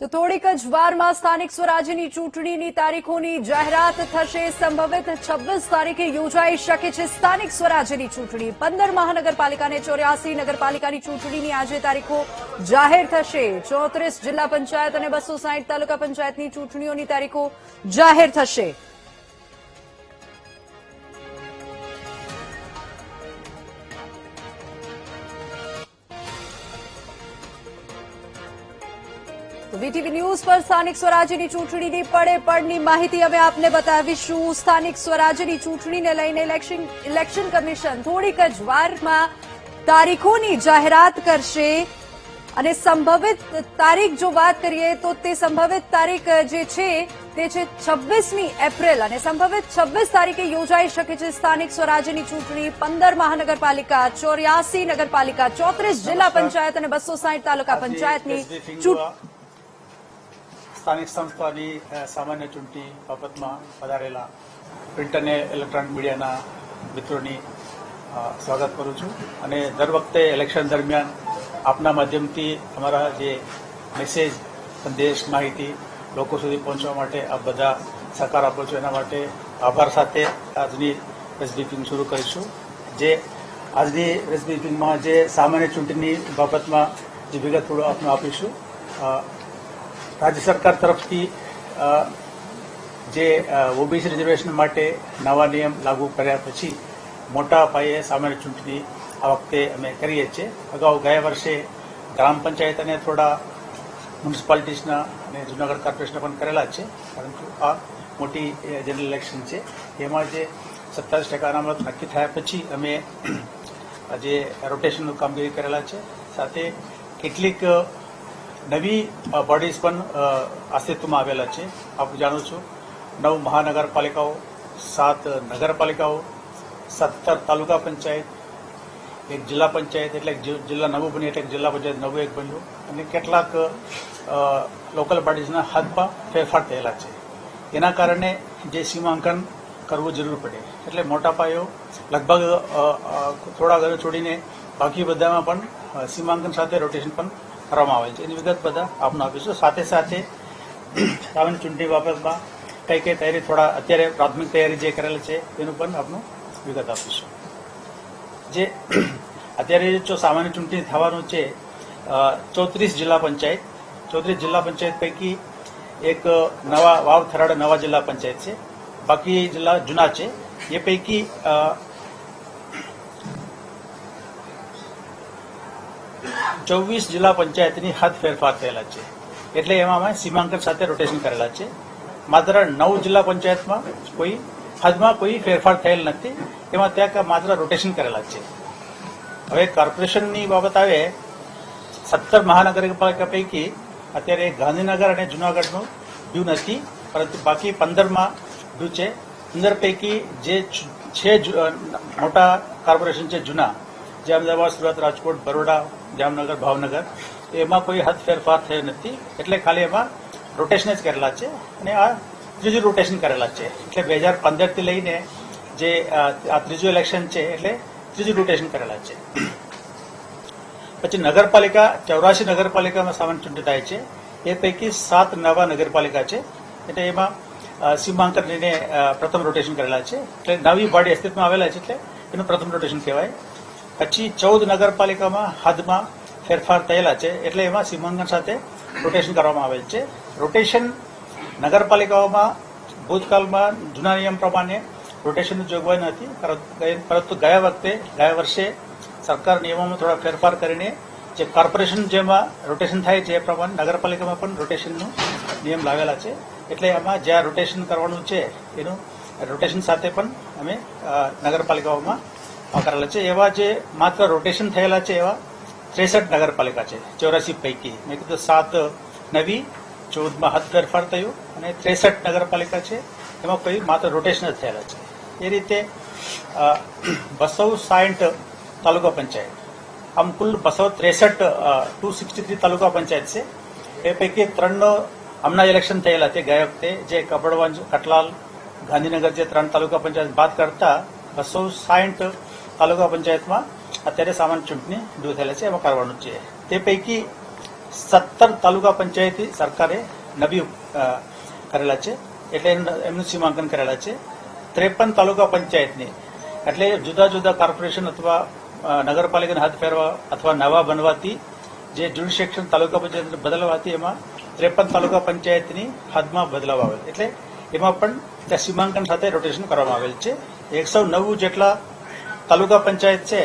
તો થોડીક જ વારમાં સ્થાનિક સ્વરાજ્યની ચૂંટણીની તારીખોની જાહેરાત થશે. સંભવિત 26 તારીખે યોજાઈ શકે છે સ્થાનિક સ્વરાજ્યની ચૂંટણી. 15 મહાનગરપાલિકા અને 84 નગરપાલિકાની ચૂંટણીની આજે તારીખો જાહેર થશે. 34 જિલ્લા પંચાયત અને 260 તાલુકા પંચાયતની ચૂંટણીઓની તારીખો જાહેર થશે. વીટીવી ન્યૂઝ પર સ્થાનિક સ્વરાજ્યની ચૂંટણીની પડે પડની માહિતી અમે આપને બતાવીશું. સ્થાનિક સ્વરાજ્યની ચૂંટણીને લઈને ઇલેક્શન કમિશન થોડીક જ વારમાં તારીખોની જાહેરાત કરશે અને સંભવિત તારીખ જો વાત કરીએ તો તે સંભવિત તારીખ જે છે તે છે 26મી એપ્રિલ અને સંભવિત 26 તારીખે યોજાઈ શકે છે સ્થાનિક સ્વરાજ્યની ચૂંટણી. 15 મહાનગરપાલિકા, 84 નગરપાલિકા, 34 જિલ્લા પંચાયત અને 260 તાલુકા પંચાયતની ચૂંટણી. સ્થાનિક સંસ્થાની સામાન્ય ચૂંટણી બાબતમાં પધારેલા પ્રિન્ટ અને ઇલેક્ટ્રોનિક મીડિયાના મિત્રોની સ્વાગત કરું છું અને દર વખતે ઇલેક્શન દરમિયાન આપના માધ્યમથી અમારા જે મેસેજ, સંદેશ, માહિતી લોકો સુધી પહોંચવા માટે આપ બધા સહકાર આપો છો એના માટે આભાર સાથે આજની પ્રેસ બ્રીફિંગ શરૂ કરીશું. જે આજની પ્રેસ બ્રીફિંગમાં જે સામાન્ય ચૂંટણી બાબતમાં જે વિગત થોડું આપને આપીશું. રાજ્ય સરકાર તરફથી જે ઓબીસી રિઝર્વેશન માટે નવા નિયમ લાગુ કર્યા પછી મોટા પાયે સામાન્ય ચૂંટણી આ વખતે અમે કરીએ છીએ. અગાઉ ગયા વર્ષે ગ્રામ પંચાયત અને થોડા મ્યુનિસિપાલિટીઝના અને જૂનાગઢ કોર્પોરેશનના પણ કરેલા છે, પરંતુ આ મોટી જનરલ ઇલેક્શન છે. એમાં જે 27% અનામત નક્કી થયા પછી અમે જે રોટેશનનું કામગીરી કરેલા છે. સાથે કેટલીક નવી બોડીઝ પણ અસ્તિત્વમાં આવેલા છે. આપ જાણો છો 9 મહાનગરપાલિકાઓ, 7 નગરપાલિકાઓ, 17 તાલુકા પંચાયત, એક જિલ્લા પંચાયત એટલે જિલ્લા નવું બન્યું એટલે જિલ્લા પંચાયત નવું એક બન્યું અને કેટલાક લોકલ બોડીઝના હદમાં ફેરફાર થયેલા છે. એના કારણે જે સીમાંકન કરવું જરૂર પડે એટલે મોટા પાયો લગભગ થોડા ઘરે છોડીને બાકી બધામાં પણ સીમાંકન સાથે રોટેશન પણ કરવામાં આવે છે. એની વિગત બધા આપને આપીશું. સાથે સાથે સામાન્ય ચૂંટણી બાબતમાં કઈ કઈ તૈયારી થોડા અત્યારે પ્રાથમિક તૈયારી જે કરેલી છે એનું પણ આપનું વિગત આપીશું. જે અત્યારે જો સામાન્ય ચૂંટણી થવાનું છે 34 જિલ્લા પંચાયત, 34 જિલ્લા પંચાયત પૈકી એક નવા વાવ થરાડ નવા જિલ્લા પંચાયત છે, બાકી જિલ્લા જૂના છે. એ પૈકી 24 જિલ્લા પંચાયતની હદ ફેરફાર થયેલા છે એટલે એમાં અમે સીમાંકન સાથે રોટેશન કરેલા છે. માત્ર 9 જિલ્લા પંચાયતમાં કોઈ હદમાં કોઈ ફેરફાર થયેલ નથી, એમાં ત્યાં માત્ર રોટેશન કરેલા છે. હવે કોર્પોરેશનની બાબત આવે 17 મહાનગરપાલિકા પૈકી અત્યારે ગાંધીનગર અને જૂનાગઢનું ડ્યુ નથી, પરંતુ બાકી 15માં ડ્યુ છે. 15 પૈકી જે 6 મોટા કોર્પોરેશન છે જૂના, જે અમદાવાદ, સુરત, રાજકોટ, બરોડા, જામનગર, ભાવનગર, એમાં કોઈ હદ ફેરફાર થયો નથી એટલે ખાલી એમાં રોટેશન જ કરેલા છે અને આ ત્રીજું રોટેશન કરેલા છે. એટલે 2015થી લઈને જે આ ત્રીજું ઇલેક્શન છે એટલે ત્રીજું રોટેશન કરેલા છે. પછી નગરપાલિકા 84 નગરપાલિકામાં સામાન્ય ચૂંટણી થાય છે. એ પૈકી 7 નવા નગરપાલિકા છે એટલે એમાં સીમાંકન લઈને પ્રથમ રોટેશન કરેલા છે એટલે નવી બોડી અસ્તિત્વમાં આવેલા છે એટલે એનું પ્રથમ રોટેશન કહેવાય. પછી 14 નગરપાલિકામાં હદમાં ફેરફાર થયેલા છે એટલે એમાં સીમાંકન સાથે રોટેશન કરવામાં આવેલ છે. રોટેશન નગરપાલિકાઓમાં ભૂતકાળમાં જૂના નિયમ પ્રમાણે રોટેશનની જોગવાઈ નથી, પરંતુ ગયા વર્ષે સરકાર નિયમોમાં થોડા ફેરફાર કરીને જે કોર્પોરેશન જેમાં રોટેશન થાય છે એ પ્રમાણે નગરપાલિકામાં પણ રોટેશનનો નિયમ લાવેલા છે. એટલે એમાં જ્યાં રોટેશન કરવાનું છે એનું રોટેશન સાથે પણ અમે નગરપાલિકાઓમાં કરેલા છે. એવા જે માત્ર રોટેશન થયેલા છે એવા 63 નગરપાલિકા છે 84 પૈકી. મેં કીધું 7 નવી, 14માં હદ ફેરફાર થયું અને 63 નગરપાલિકા છે એમાં કોઈ માત્ર રોટેશન જ થયેલા છે. એ રીતે 260 તાલુકા પંચાયત, આમ કુલ 263 તાલુકા પંચાયત છે. એ પૈકી 3નો હમણાં ઇલેક્શન થયેલા છે ગયા વખતે, જે કપડવંજ, કટલાલ, ગાંધીનગર જે 3 તાલુકા પંચાયત બાદ કરતા 260 તાલુકા પંચાયતમાં અત્યારે સામાન્ય ચૂંટણી દૂર થયેલા છે એમાં કરવાનું છે. તે પૈકી 17 તાલુકા પંચાયતી સરકારે નવી કરેલા છે, એટલે એમનું સીમાંકન કરેલા છે. 53 તાલુકા પંચાયતની, એટલે જુદા જુદા કોર્પોરેશન અથવા નગરપાલિકાને હાથ ફેરવા અથવા નવા બનવાથી જે જ્યુરિસ્ડિક્શન તાલુકા પંચાયત બદલવાથી એમાં 53 તાલુકા પંચાયતની હદમાં બદલાવ આવેલ, એટલે એમાં પણ ત્યાં સીમાંકન સાથે રોટેશન કરવામાં આવેલ છે. 190 જેટલા તાલુકા પંચાયત છે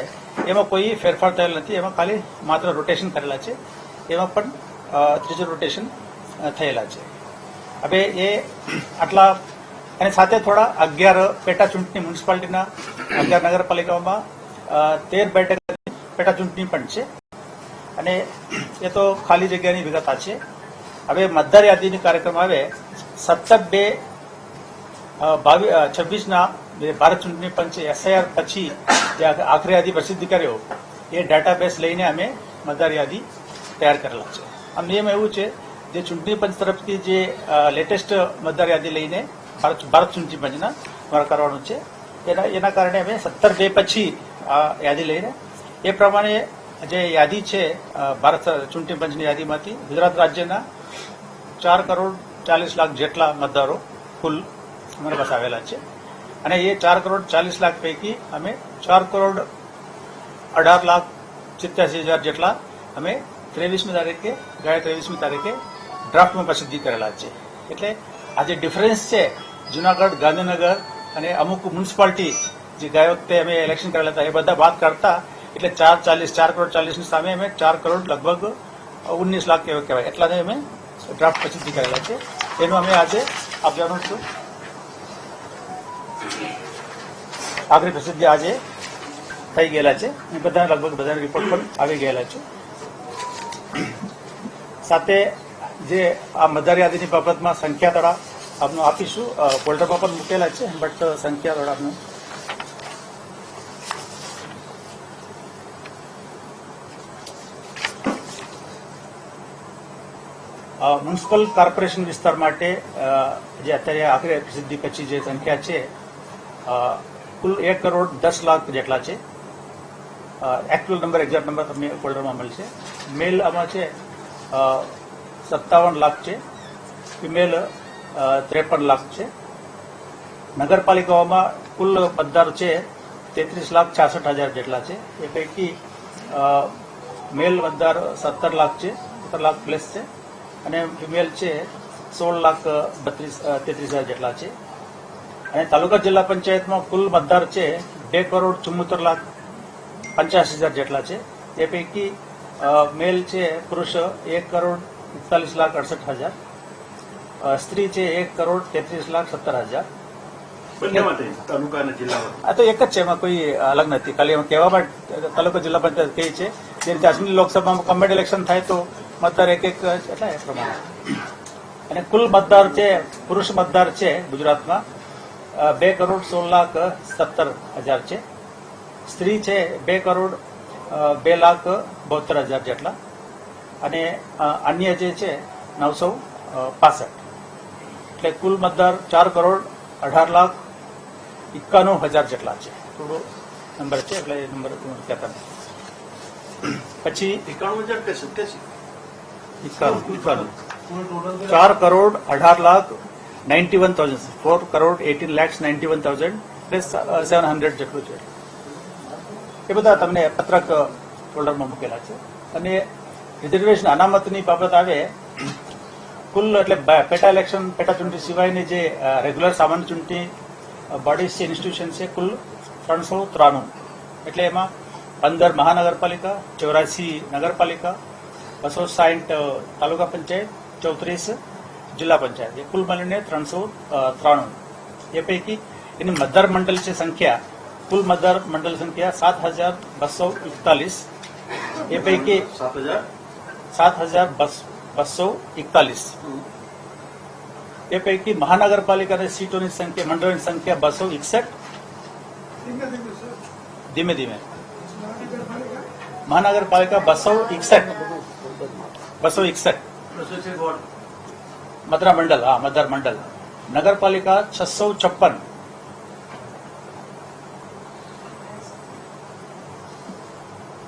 એમાં કોઈ ફેરફાર થયેલ નથી, એમાં ખાલી માત્ર રોટેશન કરેલા છે. એમાં પણ ત્રીજું રોટેશન થયેલા છે. હવે એ આટલા અને સાથે થોડા 11 પેટા ચૂંટણી મ્યુનિસિપાલિટીના 11 નગરપાલિકાઓમાં 13 બેઠક પેટા ચૂંટણી પણ છે, અને એ તો ખાલી જગ્યાની વિગત છે. હવે મતદાર યાદીની કાર્યક્રમ આવે 17/2/26ના ભારત ચૂંટણી પંચે SIR પછી જે આખરી યાદી પ્રસિદ્ધ કર્યો એ ડેટાબેઝ લઈને અમે મતદાર યાદી તૈયાર કરેલા છે. આ નિયમ એવું છે, જે ચૂંટણી પંચ તરફથી જે લેટેસ્ટ મતદાર યાદી લઈને ભારત ચૂંટણી પંચના દ્વારા કરવાનું છે, એના કારણે અમે 17/2 પછી આ યાદી લઈને એ પ્રમાણે જે યાદી છે ભારત ચૂંટણી પંચની યાદીમાંથી ગુજરાત રાજ્યના 4,40,00,000 જેટલા મતદારો કુલ અમારા પાસે આવેલા છે, અને એ 4,40,00,000 પૈકી અમે 4,18,87,000 જેટલા અમે 23મી તારીખે ડ્રાફ્ટમાં પ્રસિદ્ધિ કરેલા છે. એટલે આ જે ડિફરન્સ છે જુનાગઢ, ગાંધીનગર અને અમુક મ્યુનિસિપાલિટી જે ગયા વખતે અમે ઇલેક્શન કરેલા હતા એ બધા બાદ કરતા એટલે 4,40,00,000 ની સામે અમે 4 કરોડ લગભગ 19 લાખ એવો કહેવાય એટલાને અમે ડ્રાફ્ટ પ્રસિદ્ધિ કરેલા છે. એનું અમે આજે આપવાનું છું. આખરી પ્રસિદ્ધિ આજે થઈ ગયેલા છે, બધા લગભગ બધાના રિપોર્ટ પણ આવી ગયેલા છે. સાથે જે આ મતદાર યાદીની બાબતમાં સંખ્યા તળા આપનું આપીશું, ફોલ્ડરમાં પણ મૂકેલા છે, બટ સંખ્યા તળા આપનું મ્યુનિસિપલ કોર્પોરેશન વિસ્તાર માટે જે અત્યારે આખરી પ્રસિદ્ધિ પછી જે સંખ્યા છે કુલ 1,10,00,000 જેટલા છે. એકચ્યુઅલ નંબર, એક્ઝેક્ટ નંબર તમને ફોલ્ડરમાં મળશે. મેલ આમાં છે 57 લાખ છે, ફિમેલ 53 લાખ છે. નગરપાલિકાઓમાં કુલ મતદાર છે 33,66,000 જેટલા છે. એ પૈકી મેલ મતદાર 17 લાખ છે, 17 લાખ પ્લસ છે, અને ફિમેલ છે 16,33,000 જેટલા છે. અને તાલુકા જિલ્લા પંચાયતમાં કુલ મતદાર છે 2,74,85,000 જેટલા છે. એ પૈકી મેલ છે પુરુષ 1,41,68,000, સ્ત્રી છે 1,33,17,000. આ તો એક જ છે, એમાં કોઈ અલગ નથી, ખાલી એમાં કહેવામાં તાલુકા જિલ્લા પંચાયત કહે છે. જે રીતે આજની લોકસભામાં કમ્બાઇન્ડ ઇલેક્શન થાય તો મતદાર એક એટલે એ પ્રમાણે. અને કુલ મતદાર છે પુરુષ મતદાર છે ગુજરાતમાં 2,16,17,000 છે. સ્ત્રી છે 2,02,72,000 જેટલા, અને અન્ય જે છે 965. એટલે કુલ મતદાર 4,18,91,000 જેટલા છે. થોડો નંબર છે એટલે એ નંબર કહેતા નથી. પછી 4,18,91,000, 4,18,91,700 જેટલું છે. એ બધા તમને પત્રક ફોલ્ડરમાં મૂકેલા છે. અને રિઝર્વેશન અનામતની બાબત આવે કુલ એટલે પેટા ઇલેક્શન, પેટા ચૂંટણી સિવાયની જે રેગ્યુલર સામાન્ય ચૂંટણી બોડીઝ છે, ઇન્સ્ટિટ્યુશન છે, કુલ 393. એટલે એમાં 15 મહાનગરપાલિકા, 84 નગરપાલિકા, 260 તાલુકા પંચાયત, 34 જિલ્લા પંચાયત, એ કુલ મળીને 393. એ પૈકી એની મતદાર મંડળ છે સંખ્યા, કુલ મતદાર મંડળ સંખ્યા 7,241. એ પૈકી 7,241. એ પૈકી મહાનગરપાલિકાની સીટોની સંખ્યા, મંડળની સંખ્યા 261. ધીમે ધીમે મહાનગરપાલિકા 261 મતદાર મંડળ, હા મતદાર મંડળ. નગરપાલિકા 656.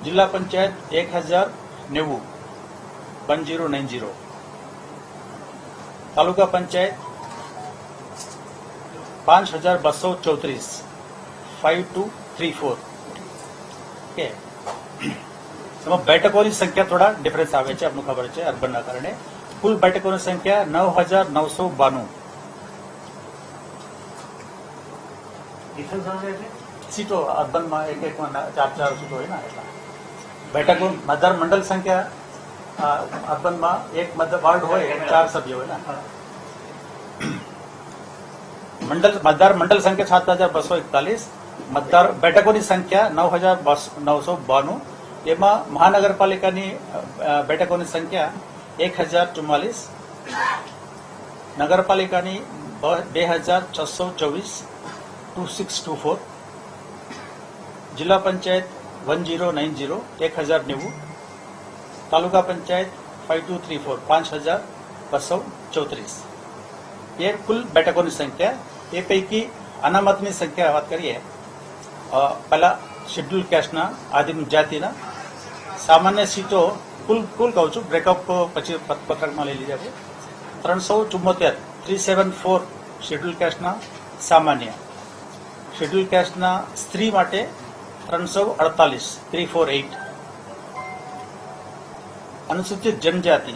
જિલ્લા પંચાયત 1,090. 1090. તાલુકા પંચાયત 5234 5234. ઓકે, એમાં બેઠકોની સંખ્યા થોડા ડિફરન્સ આવે છે, આપને ખબર છે અર્બનના કારણે. કુલ બેઠકોની સંખ્યા 9992. સીટો અર્બનમાં એક એકમાં 4 સીટો હોય ને, એટલા બેઠકો. મતદાર મંડળ સંખ્યા અર્બનમાં એક મતદાર વાર્ડ હોય 4 સભ્ય હોય ને. મતદાર મંડળ સંખ્યા 7241. મતદાર બેઠકોની સંખ્યા 9992. એમાં મહાનગરપાલિકાની બેઠકોની સંખ્યા 1044. નગરપાલિકાની 2624 2624. જિલ્લા પંચાયત 1090 1090. તાલુકા પંચાયત 5234 5234. એ કુલ બેઠકોની સંખ્યા. એ પૈકી અનામતની સંખ્યા વાત કરીએ, પહેલા શેડ્યુલ કાસ્ટના આદિમ જાતિના સામાન્ય સીટો કુલ કહું છું, બ્રેકઅપ પછી પત્રકમાં લઈ લીધા છે. 374 374 શેડ્યુલ કાસ્ટના સામાન્ય. શેડ્યુલ કાસ્ટના સ્ત્રી માટે 348 348. અનુસૂચિત જનજાતિ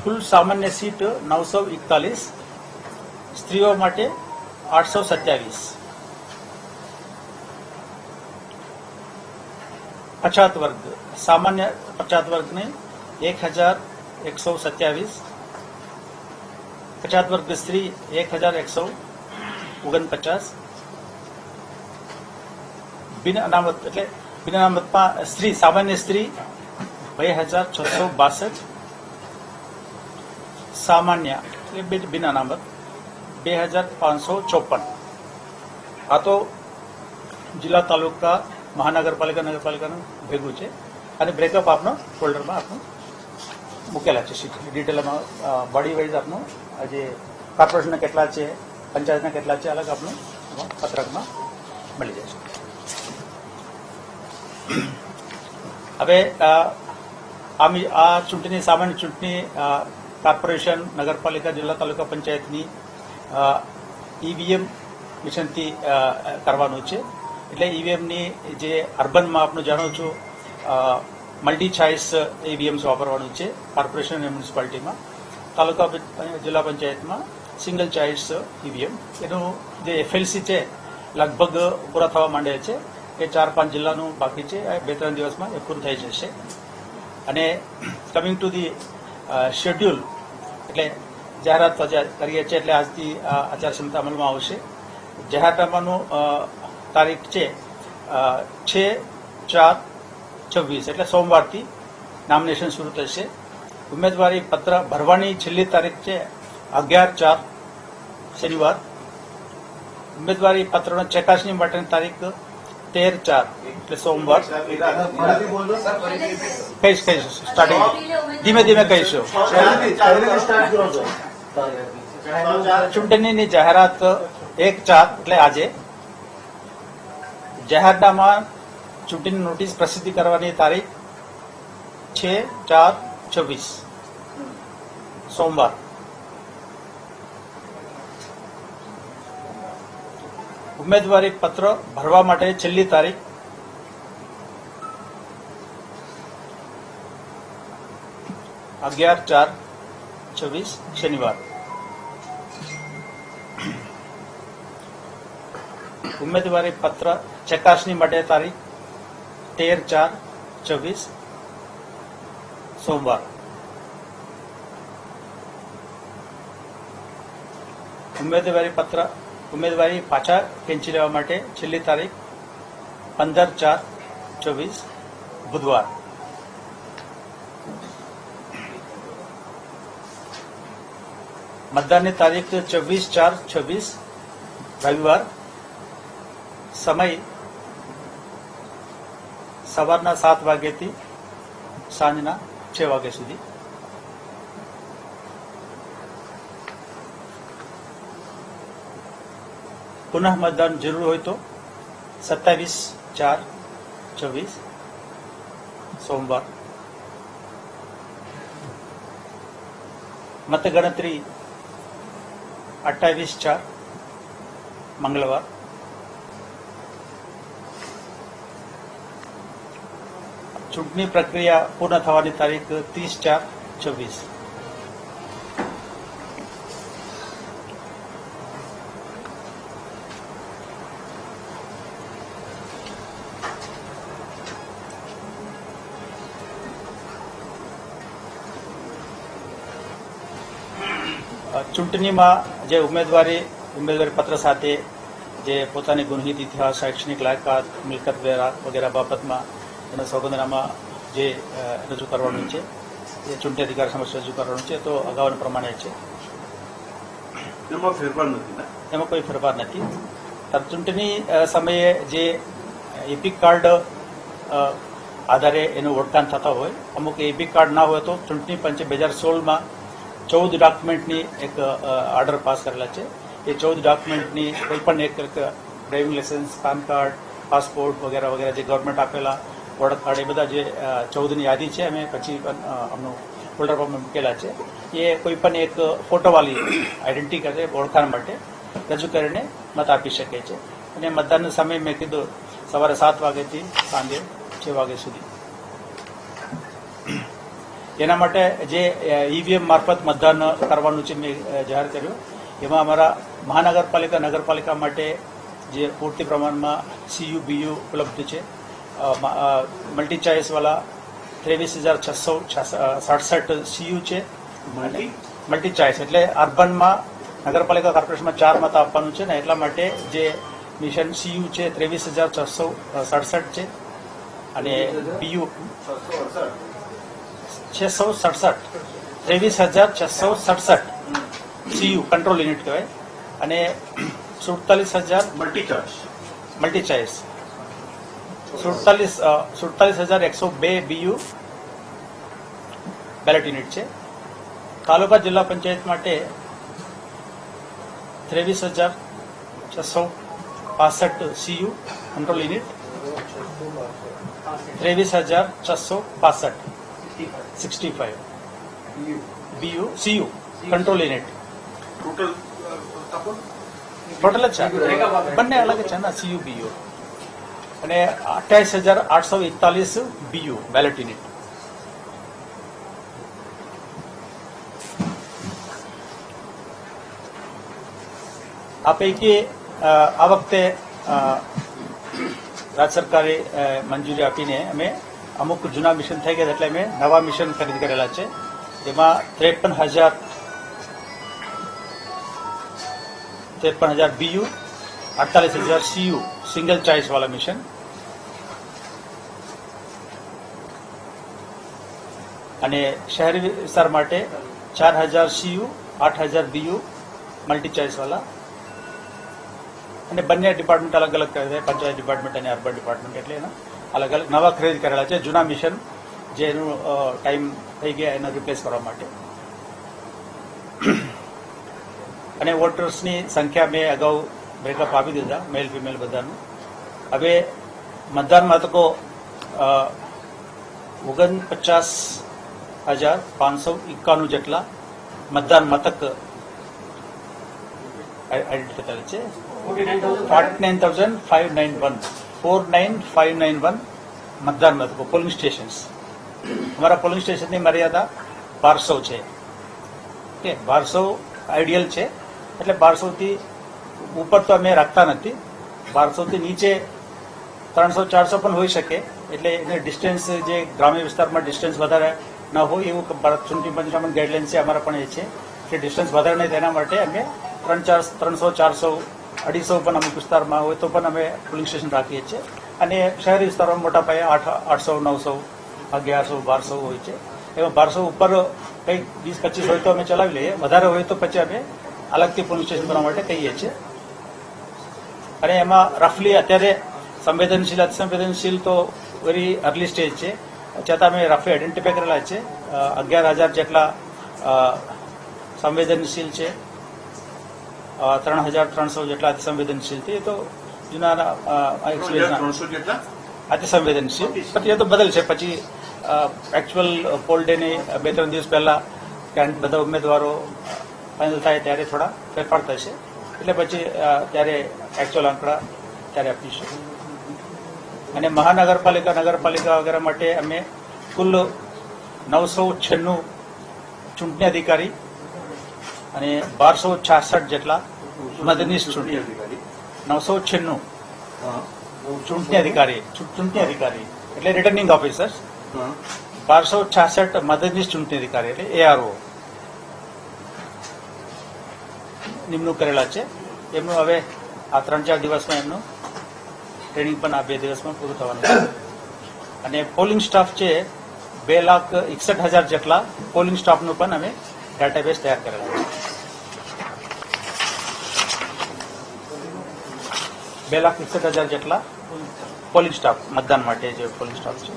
કુલ સામાન્ય સીટ 941. સ્ત્રીઓ માટે 827. પછાત વર્ગ સામાન્ય પછાત વર્ગને 1127. પછાત વર્ગ સ્ત્રી 1149. બિન અનામત એટલે બિન અનામતમાં સ્ત્રી સામાન્ય સ્ત્રી 2662. સામાન્ય એટલે બિન અનામત 2554. આ તો જિલ્લા, તાલુકા, મહાનગરપાલિકા, નગરપાલિકાનું ભેગું છે. અને બ્રેકઅપ આપનો ફોલ્ડરમાં આપનું મૂકેલા છે. ડિટેલમાં બોડી વાઇઝ આપનું આજે કોર્પોરેશનના કેટલા છે, પંચાયતના કેટલા છે, અલગ આપનું પત્રકમાં મળી જશે. હવે આ ચૂંટણી સામાન્ય ચૂંટણી કોર્પોરેશન, નગરપાલિકા, જિલ્લા, તાલુકા પંચાયતની ઈવીએમ મિશનથી કરવાનું છે. એટલે ઈવીએમની જે અર્બનમાં આપનું જાણો છો મલ્ટી ચોઇસ ઈવીએમ્સ વાપરવાનું છે કોર્પોરેશન અને મ્યુનિસિપાલિટીમાં. તાલુકા જિલ્લા પંચાયતમાં સિંગલ ચોઇસ ઈવીએમ. એનું જે એફએલસી છે લગભગ પૂરા થવા માંડે છે. એ 4-5 જિલ્લાનું બાકી છે. 2-3 દિવસમાં એ પૂરું થઈ જશે. અને કમિંગ ટુ ધી શેડ્યુલ એટલે જાહેરાત કરીએ છીએ, એટલે આજથી આચારસંહિતા અમલમાં આવશે. જાહેરનામાનું તારીખ છે 6/4/26 એટલે સોમવારથી નોમિનેશન શરૂ થશે. ઉમેદવારી પત્ર ભરવાની છેલ્લી તારીખ છે 11/4 શનિવાર. ઉમેદવારી પત્રોની ચકાસણી માટેની તારીખ 13/4 એટલે સોમવાર. કહીશ સ્ટાર્ટિંગ ધીમે ધીમે કહીશું. ચૂંટણીની જાહેરાત 1/4 એટલે આજે. જાહેરનામા ચૂંટણી નોટિસ પ્રસિદ્ધ કરવાની તારીખ 6/4/26 સોમવાર. ઉમેદવારી પત્ર ભરવા માટે છેલ્લી તારીખ 11/4/26 શનિવાર. ઉમેદવારી પત્ર ચકાસણી માટે તારીખ 13/4/26 સોમવાર. ઉમેદવારી પાછા ખેંચી લેવા માટે છેલ્લી તારીખ 15/4/24 બુધવાર. મતદાનની તારીખ 24/4/26 રવિવાર. સમય સવારના 7 વાગ્યાથી સાંજના 6 વાગ્યા સુધી. પુનઃ મતદાન જરૂર હોય તો 27/4/26 સોમવાર. મતગણતરી 28/4 મંગળવાર. ચૂંટણી પ્રક્રિયા પૂર્ણ થવાની તારીખ 30/4/26. ચૂંટણીમાં જે ઉમેદવારી પત્ર સાથે જે પોતાની ગુણહિત ઇતિહાસ, શૈક્ષણિક લાયકાત, મિલકત વેરા વગેરે બાબતમાં એને સોગંદનામા જે રજૂ કરવાનું છે એ ચૂંટણી અધિકારી સમક્ષ રજૂ કરવાનું છે. તો અગાઉના પ્રમાણે છે, એમાં ફેરફાર નથી ને? એમાં કોઈ ફેરફાર નથી. ચૂંટણી સમયે જે એપિક કાર્ડ આધારે એનું ઓળખાણ થતા હોય, અમુક એપિક કાર્ડ ના હોય તો ચૂંટણી પંચે 2016માં 14 ડોક્યુમેન્ટની એક ઓર્ડર પાસ કરેલા છે. એ 14 ડોક્યુમેન્ટની કોઈ પણ એક driving licence, PAN card, passport વગેરે વગેરે જે ગવર્મેન્ટ આપેલા ઓળખ કાર્ડ, એ બધા જે 14ની યાદી છે અમે પછી અમનું ફોલ્ડર પર મૂકેલા છે. એ કોઈ પણ એક ફોટોવાળી આઈડેન્ટિટી કરે ઓળખાણ માટે રજૂ કરીને મત આપી શકે છે. અને મતદાનનો સમય મેં કીધું સવારે 7 વાગ્યાથી સાંજે 6 વાગ્યા સુધી. એના માટે જે ઈવીએમ મારફત મતદાન કરવાનું છે મેં જાહેર કર્યું. એમાં અમારા મહાનગરપાલિકા, નગરપાલિકા માટે જે પૂરતી પ્રમાણમાં સીયુ બીયુ ઉપલબ્ધ છે. મલ્ટી ચોઇસવાળા 23,667 સીયુ છે. મલ્ટી ચોઇસ એટલે અર્બનમાં નગરપાલિકા કોર્પોરેશનમાં 4 મત આપવાનું છે ને, એટલા માટે જે મિશન સીયુ છે 23,667 છે. અને બીયુ 23,667 સીયુ કંટ્રોલ યુનિટ કહેવાય. અને 47,000 multi choice 47,102 BU ballot unit છે. તાલુકા જિલ્લા પંચાયત માટે 23,665 Cu control unit, 23,665 65 BU Cu control unit. Total જ છે, બંને અલગ છે ને, સીયુ બીયુ. અને 28,841 બીયુ બેલેટ યુનિટ. આ પૈકી આ વખતે રાજ્ય સરકારે મંજૂરી આપીને અમે અમુક જૂના મિશન થઈ ગયા એટલે અમે નવા મિશન ખરીદ કરેલા છે. એમાં 53,000 બીયુ, 48,000 સીયુ સિંગલ ચોઇસ વાળા મિશન, અને શહેરી વિસ્તાર માટે 4,000 સીયુ, 8,000 બીયુ મલ્ટી ચોઇસ વાળા. અને બંને ડિપાર્ટમેન્ટ અલગ અલગ કરે છે, પંચાયત ડિપાર્ટમેન્ટ અને અર્બન ડિપાર્ટમેન્ટ, એટલે એના અલગ અલગ નવા ખરીદ કરેલા છે. જૂના મિશન જે એનું ટાઈમ થઈ ગયા એને રિપ્લેસ કરવા માટે. અને વોટર્સની સંખ્યા મેં અગાઉ બ્રેકઅપ આપી દીધા, મેલ ફિમેલ બધાનું. હવે મતદાન મથકો 49,591 જેટલા મતદાન મથક આઈડેન્ટિફાઈ છે. 49,591 મતદાન મથકો, પોલિંગ સ્ટેશન્સ. અમારા પોલિંગ સ્ટેશનની મર્યાદા 1200 છે. કે 1200 આઈડિયલ છે, એટલે 1200થી ઉપર તો અમે રાખતા નથી. 1200થી નીચે 300-400 પણ હોઈ શકે, એટલે એને ડિસ્ટન્સ જે ગ્રામ્ય વિસ્તારમાં ડિસ્ટન્સ વધારે ન હોય એવું ભારત ચૂંટણી પંચના ગાઈડલાઇન છે, અમારા પણ એ છે કે ડિસ્ટન્સ વધારે નહીં. તેના માટે અમે 300-400 250 પણ અમુક વિસ્તારમાં હોય તો પણ અમે પોલિંગ સ્ટેશન રાખીએ છીએ. અને શહેરી વિસ્તારોમાં મોટા પાયે 800, 900, 1100, 1200 હોય છે. એમાં 1200 ઉપર કંઈક 20-25 હોય તો અમે ચલાવી લઈએ, વધારે હોય તો પછી અમે અલગથી પોલિંગ સ્ટેશન કરવા માટે કહીએ છીએ. અને એમાં રફલી અત્યારે સંવેદનશીલ, અતિસંવેદનશીલ તો વેરી અર્લી સ્ટેજ છે, છતાં અમે રફલી આઈડેન્ટિફાઈ કરેલા છે. 11,000 જેટલા સંવેદનશીલ છે, 3,300 જેટલા અતિસંવેદનશીલ છે. એ તો જૂના અતિસંવેદનશીલ, પછી એ તો બદલશે. પછી એકચ્યુઅલ પોલ ડે ની 2-3 દિવસ પહેલા કારણ કે બધા ઉમેદવારો ફાઇનલ થાય ત્યારે થોડા ફેરફાર થશે, એટલે પછી ત્યારે એકચ્યુઅલ આંકડા ત્યારે આપીશું. અને મહાનગરપાલિકા નગરપાલિકા વગેરે માટે અમે કુલ 996 ચૂંટણી અધિકારી અને 1266 જેટલા મદદનીશ ચૂંટણી અધિકારી, 996 ચૂંટણી અધિકારી એટલે રિટર્નિંગ ઓફિસર્સ, 1266 મદદનીશ ચૂંટણી અધિકારી એટલે ARO નિમણૂક કરેલા છે. એમનું હવે આ 3-4 દિવસમાં એમનું ટ્રેનિંગ પણ આ 2 દિવસમાં પૂરું થવાનું છે. અને પોલિંગ સ્ટાફ છે 2,61,000 જેટલા પોલિંગ સ્ટાફનું પણ અમે ડેટાબેઝ તૈયાર કરેલા છે. 2,61,000 જેટલા પોલિંગ સ્ટાફ, મતદાન માટે જે પોલિંગ સ્ટાફ છે.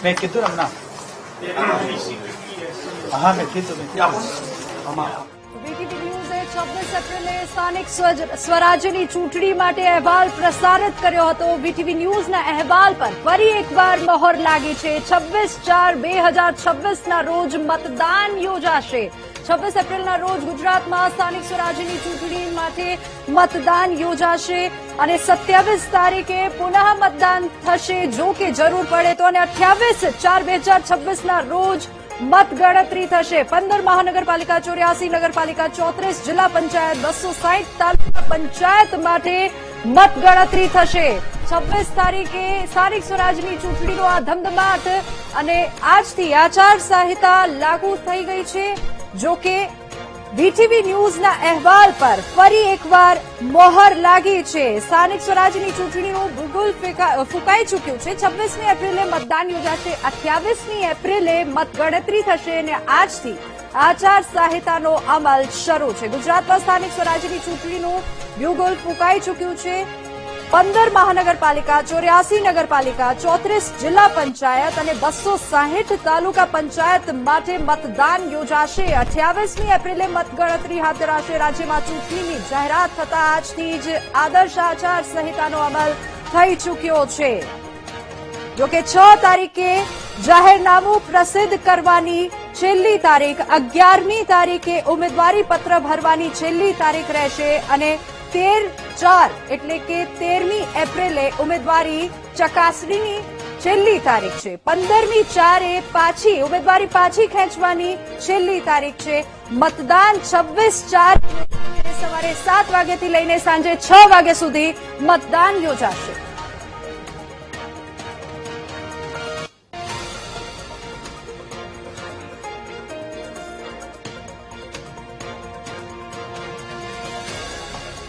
મેં કીધું હમણાં, હા મેં કીધું. વીટીવી ન્યૂઝે 26 એપ્રિલે સ્થાનિક સ્વરાજ્યની ચૂંટણી માટે અહેવાલ પ્રસારિત કર્યો હતો. વીટીવી ન્યૂઝના અહેવાલ પર ફરી એકવાર મહોર લાગી છે. 26/4/2026 ના રોજ મતદાન યોજાશે. 26 એપ્રિલના રોજ ગુજરાતમાં સ્થાનિક સ્વરાજ્યની ચૂંટણી માટે મતદાન યોજાશે અને 27 તારીખે પુનઃ મતદાન થશે જો કે જરૂર પડે તો, અને 28/4/2026 ના રોજ મતગણતરી થશે. 15 મહાનગરપાલિકા, 84 નગરપાલિકા, 34 જિલ્લા પંચાયત, 260 તાલુકા પંચાયત માટે મતગણતરી થશે. 26 તારીખે સ્થાનિક સ્વરાજની ચૂંટણીનો આ ધમધમાટ અને આજથી આચાર સંહિતા લાગુ થઈ ગઈ છે. જો કે વીટીવી ન્યૂઝના અહેવાલ પર ફરી એકવાર મોહર લાગી છે. સ્થાનિક સ્વરાજની ચૂંટણીનું ભૂગોળ ફૂંકાઈ ચૂક્યું છે. 26મી એપ્રિલે મતદાન યોજાશે, 28મી એપ્રિલે મતગણતરી થશે અને આજથી આચાર સંહિતાનો અમલ શરૂ છે. ગુજરાતમાં સ્થાનિક સ્વરાજની ચૂંટણીનું ભૂગોળ ફૂંકાઈ ચૂક્યું છે. 15 મહાનગરપાલિકા, 84 નગરપાલિકા, 34 જિલ્લા પંચાયત અને 260 તાલુકા પંચાયત માટે મતદાન યોજાશે. 28મી એપ્રિલે મતગણતરી હાથ ધરાશે. રાજ્યમાં ચૂંટણીની જાહેરાત થતા આજથી જ આદર્શ આચાર સંહિતાનો અમલ થઈ ચૂક્યો છે. જોકે 6 તારીખે જાહેરનામું પ્રસિદ્ધ કરવાની છેલ્લી તારીખ, 11મી તારીખે ઉમેદવારી પત્ર ભરવાની છેલ્લી તારીખ રહેશે અને 13/4 એટલે કે 13મી એપ્રિલે ઉમેદવારી ચકાસણીની છેલ્લી તારીખ છે. 15મી ઉમેદવારી પાછી ખેંચવાની છેલ્લી તારીખ છે. મતદાન 26/4 સવારે 7 વાગ્યાથી લઈને સાંજે 6 વાગ્યા સુધી મતદાન યોજાશે.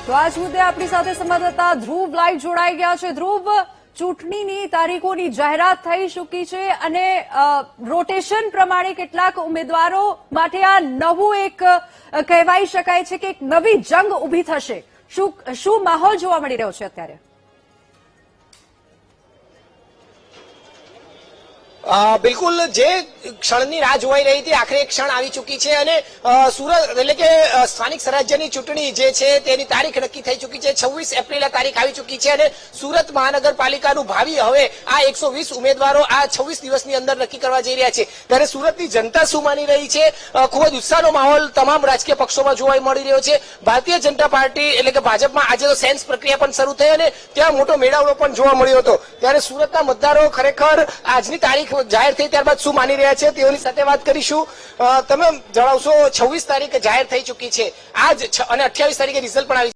તો આજ મુદ્દે આપણી સાથે સંવાદદાતા ધ્રુવ લાઈવ જોડાઈ ગયા છે. ધ્રુવ, ચૂંટણીની તારીખોની જાહેરાત થઈ ચૂકી છે અને રોટેશન પ્રમાણે કેટલાક ઉમેદવારો માટે આ નવું એક કહેવાઈ શકાય છે કે એક નવી જંગ ઉભી થશે. શું માહોલ જોવા મળી રહ્યો છે અત્યારે? બિલકુલ, જે ક્ષણની રાહ જોવાઈ રહી હતી આખરે એક ક્ષણ આવી ચૂકી છે અને સુરત એટલે કે સ્થાનિક સ્વરાજ્યની ચૂંટણી જે છે તેની તારીખ નક્કી થઈ ચૂકી છે. 26 એપ્રિલે તારીખ આવી ચૂકી છે અને સુરત મહાનગરપાલિકાનું ભાવિ હવે આ 120 ઉમેદવારો આ 26 દિવસની અંદર નક્કી કરવા જઈ રહ્યા છે. ત્યારે સુરતની જનતા શું માની રહી છે? ખૂબ જ ઉત્સાહનો માહોલ તમામ રાજકીય પક્ષોમાં જોવા મળી રહ્યો છે. ભારતીય જનતા પાર્ટી એટલે કે ભાજપમાં આજે તો સેન્સ પ્રક્રિયા પણ શરૂ થઈ અને ત્યાં મોટો મેળાવડો પણ જોવા મળ્યો હતો. ત્યારે સુરતના મતદારો ખરેખર આજની તારીખ જાહેર થઈ ત્યારબાદ શું માની રહ્યા છે તેઓની સાથે વાત કરીશું. તમે જણાવશો, 26 તારીખે જાહેર થઈ ચૂકી છે આજ અને 28 તારીખે રિઝલ્ટ પણ આવી